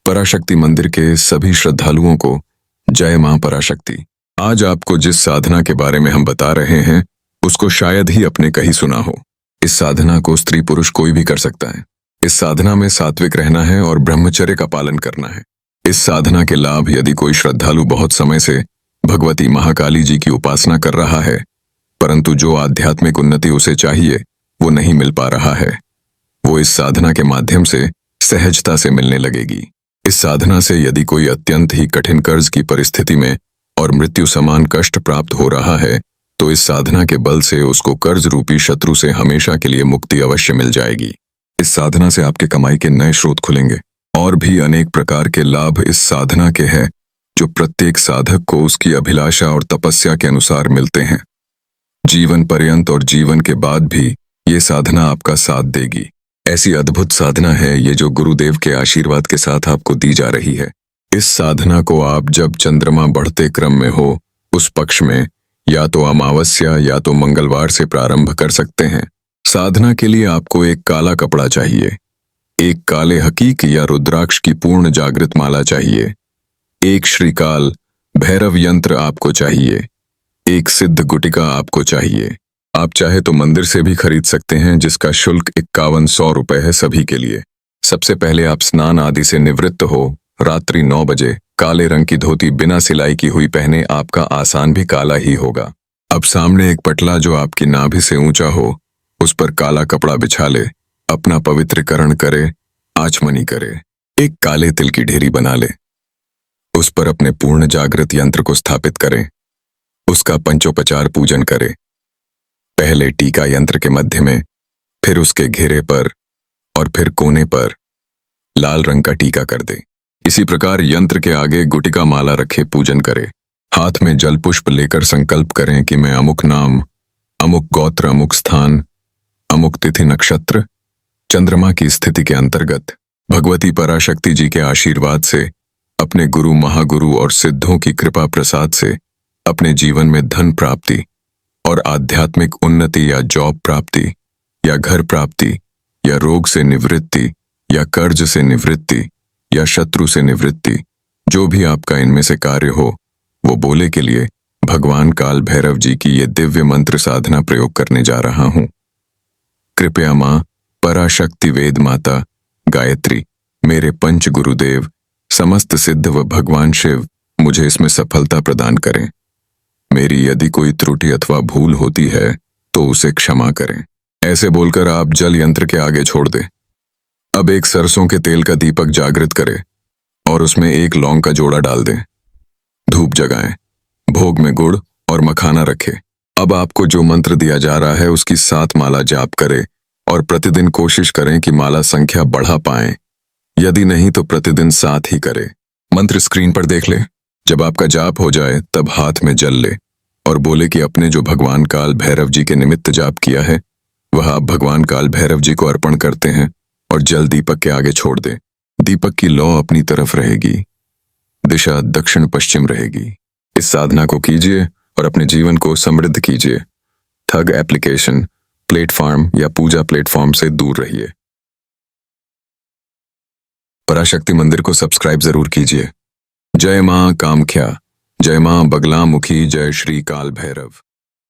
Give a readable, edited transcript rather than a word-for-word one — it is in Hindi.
पराशक्ति मंदिर के सभी श्रद्धालुओं को जय मां पराशक्ति। आज आपको जिस साधना के बारे में हम बता रहे हैं उसको शायद ही अपने कहीं सुना हो। इस साधना को स्त्री पुरुष कोई भी कर सकता है। इस साधना में सात्विक रहना है और ब्रह्मचर्य का पालन करना है। इस साधना के लाभ यदि कोई श्रद्धालु बहुत समय से भगवती महाकाली जी की उपासना कर रहा है, परंतु जो आध्यात्मिक उन्नति उसे चाहिए वो नहीं मिल पा रहा है, वो इस साधना के माध्यम से सहजता से मिलने लगेगी। इस साधना से यदि कोई अत्यंत ही कठिन कर्ज की परिस्थिति में और मृत्यु समान कष्ट प्राप्त हो रहा है, तो इस साधना के बल से उसको कर्ज रूपी शत्रु से हमेशा के लिए मुक्ति अवश्य मिल जाएगी। इस साधना से आपके कमाई के नए स्रोत खुलेंगे। और भी अनेक प्रकार के लाभ इस साधना के हैं जो प्रत्येक साधक को उसकी अभिलाषा और तपस्या के अनुसार मिलते हैं। जीवन पर्यंत और जीवन के बाद भी ये साधना आपका साथ देगी। ऐसी अद्भुत साधना है ये जो गुरुदेव के आशीर्वाद के साथ आपको दी जा रही है। इस साधना को आप जब चंद्रमा बढ़ते क्रम में हो उस पक्ष में या तो अमावस्या या तो मंगलवार से प्रारंभ कर सकते हैं। साधना के लिए आपको एक काला कपड़ा चाहिए, एक काले हकीक या रुद्राक्ष की पूर्ण जागृत माला चाहिए, एक श्रीकाल भैरव यंत्र आपको चाहिए, एक सिद्ध गुटिका आपको चाहिए। आप चाहे तो मंदिर से भी खरीद सकते हैं जिसका शुल्क 5100 रुपए है सभी के लिए। सबसे पहले आप स्नान आदि से निवृत्त हो रात्रि 9 बजे काले रंग की धोती बिना सिलाई की हुई पहने, आपका आसान भी काला ही होगा। अब सामने एक पटला जो आपकी नाभि से ऊंचा हो उस पर काला कपड़ा बिछा ले, अपना पवित्रीकरण करे, आचमनी करे, एक काले तिल की ढेरी बना ले, उस पर अपने पूर्ण जागृत यंत्र को स्थापित करें, उसका पंचोपचार पूजन करें। पहले टीका यंत्र के मध्य में, फिर उसके घेरे पर और फिर कोने पर लाल रंग का टीका कर दे। इसी प्रकार यंत्र के आगे गुटिका माला रखे पूजन करे। हाथ में जल पुष्प लेकर संकल्प करें कि मैं अमुक नाम, अमुक गोत्र, अमुक स्थान, अमुक तिथि नक्षत्र, चंद्रमा की स्थिति के अंतर्गत भगवती पराशक्ति जी के आशीर्वाद से, अपने गुरु महागुरु और सिद्धों की कृपा प्रसाद से अपने जीवन में धन प्राप्ति और आध्यात्मिक उन्नति या जॉब प्राप्ति या घर प्राप्ति या रोग से निवृत्ति या कर्ज से निवृत्ति या शत्रु से निवृत्ति, जो भी आपका इनमें से कार्य हो वो बोले के लिए भगवान काल भैरव जी की ये दिव्य मंत्र साधना प्रयोग करने जा रहा हूं। कृपया मां पराशक्ति वेद माता गायत्री, मेरे पंच गुरुदेव, समस्त सिद्ध व भगवान शिव मुझे इसमें सफलता प्रदान करें। मेरी यदि कोई त्रुटि अथवा भूल होती है तो उसे क्षमा करें। ऐसे बोलकर आप जल यंत्र के आगे छोड़ दें। अब एक सरसों के तेल का दीपक जागृत करें और उसमें एक लौंग का जोड़ा डाल दें। धूप जगाएं, भोग में गुड़ और मखाना रखें। अब आपको जो मंत्र दिया जा रहा है उसकी 7 माला जाप करें और प्रतिदिन कोशिश करें कि माला संख्या बढ़ा पाएं। यदि नहीं तो प्रतिदिन 7 ही करें। मंत्र स्क्रीन पर देख ले। जब आपका जाप हो जाए तब हाथ में जल ले और बोले कि अपने जो भगवान काल भैरव जी के निमित्त जाप किया है वह आप भगवान काल भैरव जी को अर्पण करते हैं और जल दीपक के आगे छोड़ दे। दीपक की लौ अपनी तरफ रहेगी, दिशा दक्षिण पश्चिम रहेगी। इस साधना को कीजिए और अपने जीवन को समृद्ध कीजिए। ठग एप्लीकेशन, प्लेटफॉर्म या पूजा प्लेटफॉर्म से दूर रहिए। पराशक्ति मंदिर को सब्सक्राइब जरूर कीजिए। जय मां कामख्या, जय मां बगलामुखी, जय श्री काल भैरव।